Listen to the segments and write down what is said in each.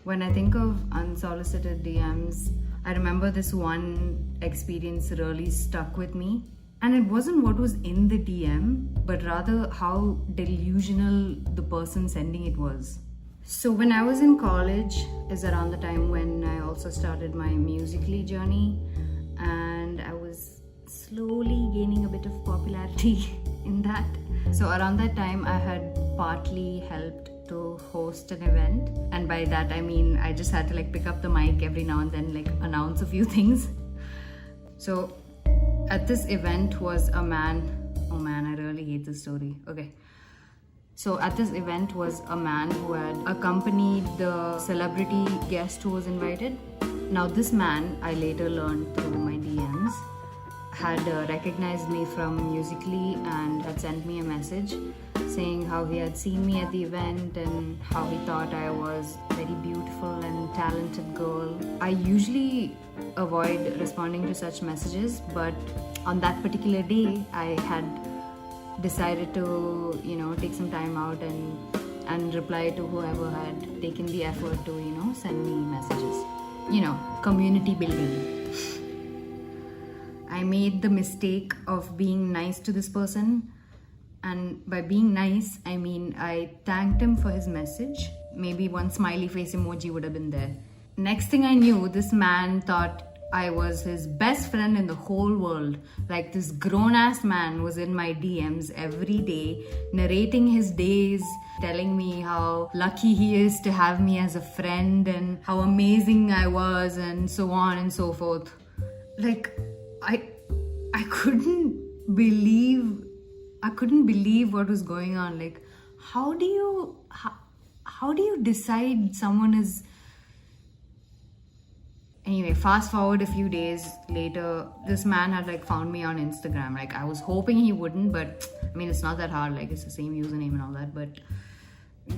When I think of unsolicited DMs, I remember this one experience really stuck with me. And it wasn't what was in the DM, but rather how delusional the person sending it was. So when I was in college is around the time when I also started my Musical.ly journey, and I was slowly gaining a bit of popularity in that. So around that time I had partly helped to host an event, and by that I mean I just had to pick up the mic every now and then announce a few things. So at this event was a man. Oh man, I really hate this story. Okay. So at this event was a man who had accompanied the celebrity guest who was invited. Now this man, I later learned through my DMs, had recognized me from Musical.ly and had sent me a message saying how he had seen me at the event and how he thought I was a very beautiful and talented girl. I usually avoid responding to such messages, but on that particular day I had decided to take some time out and reply to whoever had taken the effort to send me messages. Community building. I made the mistake of being nice to this person, and by being nice I mean I thanked him for his message. Maybe one smiley face emoji would have been there. Next thing I knew, this man thought I was his best friend in the whole world. This grown-ass man was in my DMs every day, narrating his days, telling me how lucky he is to have me as a friend and how amazing I was and so on and so forth. I couldn't believe what was going on. How do you decide someone is... Anyway, fast forward a few days later, this man had found me on Instagram. I was hoping he wouldn't, but I mean it's not that hard, it's the same username and all that. But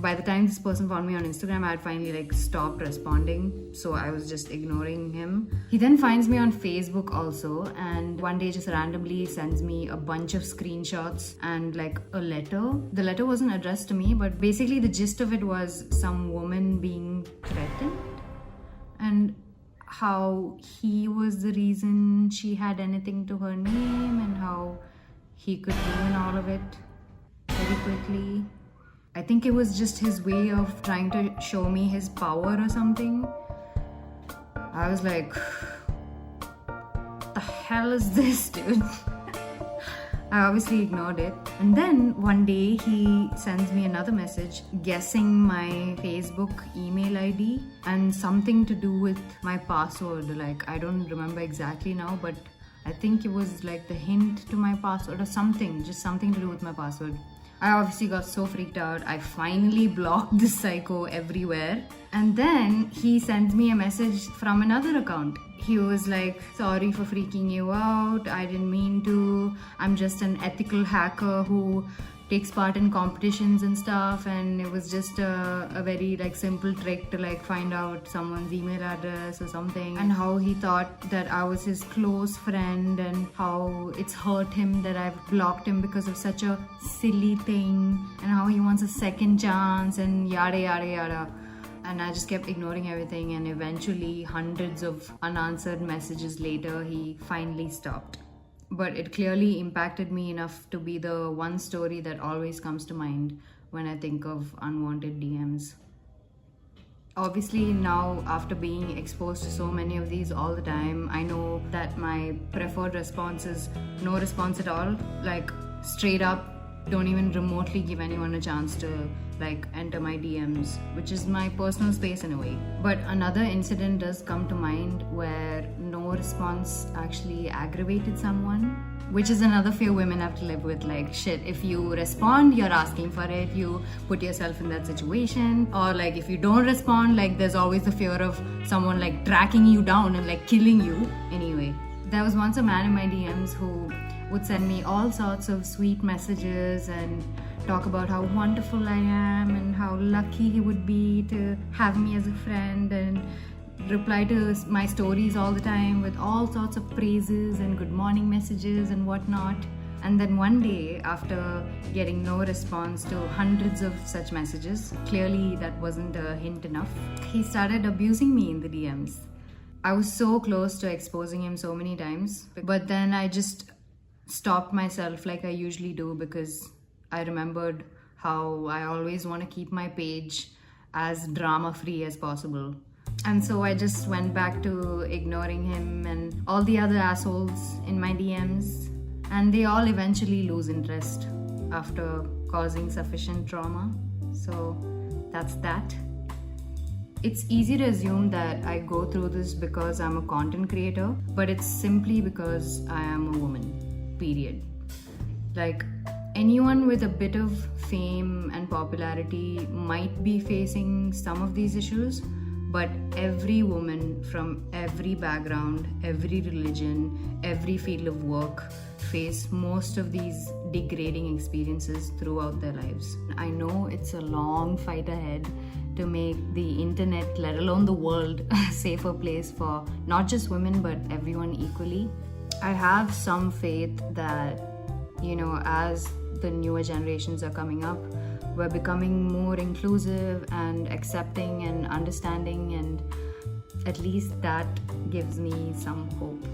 by the time this person found me on Instagram, I had finally stopped responding, so I was just ignoring him. He then finds me on Facebook also, and one day just randomly sends me a bunch of screenshots and a letter. The letter wasn't addressed to me, but basically the gist of it was some woman being threatened and how he was the reason she had anything to her name and how he could ruin all of it very quickly. I think it was just his way of trying to show me his power or something. I was like, what the hell is this, dude? I obviously ignored it. And then one day he sends me another message guessing my Facebook email ID and something to do with my password. I don't remember exactly now, but I think it was the hint to my password or something, just something to do with my password. I obviously got so freaked out. I finally blocked this psycho everywhere. And then he sends me a message from another account. He was like, sorry for freaking you out. I didn't mean to. I'm just an ethical hacker who takes part in competitions and stuff, and it was just a very simple trick to find out someone's email address or something, and how he thought that I was his close friend and how it's hurt him that I've blocked him because of such a silly thing, and how he wants a second chance and yada yada yada. And I just kept ignoring everything, and eventually hundreds of unanswered messages later he finally stopped. But it clearly impacted me enough to be the one story that always comes to mind when I think of unwanted DMs. Obviously now, after being exposed to so many of these all the time, I know that my preferred response is no response at all. Straight up, don't even remotely give anyone a chance to enter my DMs, which is my personal space in a way. But another incident does come to mind where no response actually aggravated someone, which is another fear women have to live with. Shit, if you respond, you're asking for it, you put yourself in that situation. Or if you don't respond, there's always the fear of someone tracking you down and killing you. Anyway, there was once a man in my DMs who would send me all sorts of sweet messages and talk about how wonderful I am and how lucky he would be to have me as a friend, and reply to my stories all the time with all sorts of praises and good morning messages and whatnot. And then one day, after getting no response to hundreds of such messages, clearly that wasn't a hint enough, he started abusing me in the DMs. I was so close to exposing him so many times, but then I just stopped myself like I usually do, because I remembered how I always want to keep my page as drama-free as possible. And so I just went back to ignoring him and all the other assholes in my DMs. And they all eventually lose interest after causing sufficient trauma. So that's that. It's easy to assume that I go through this because I'm a content creator, but it's simply because I am a woman, period. Like, anyone with a bit of fame and popularity might be facing some of these issues, but every woman from every background, every religion, every field of work face most of these degrading experiences throughout their lives. I know it's a long fight ahead to make the internet, let alone the world, a safer place for not just women but everyone equally. I have some faith that, as the newer generations are coming up, we're becoming more inclusive and accepting and understanding, and at least that gives me some hope.